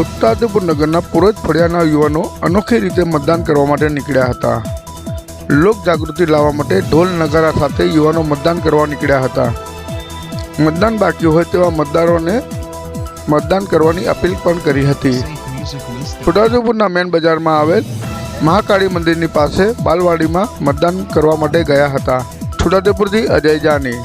છોટાઉદેપુર નગરના પૂર્વજ ફળિયાના યુવાનો અનોખી રીતે મતદાન કરવા માટે નીકળ્યા હતા। લોક જાગૃતિ લાવવા માટે ઢોલ નગારા સાથે યુવાનો મતદાન કરવા નીકળ્યા હતા। મતદાન બાકી હોય તેવા મતદારોને મતદાન કરવાની અપીલ પણ કરી હતી। છોટાઉદેપુરના મેન બજારમાં આવેલ મહાકાળી મંદિરની પાસે બાલવાડીમાં મતદાન કરવા માટે ગયા હતા। છોટાઉદેપુરથી અજય જાની।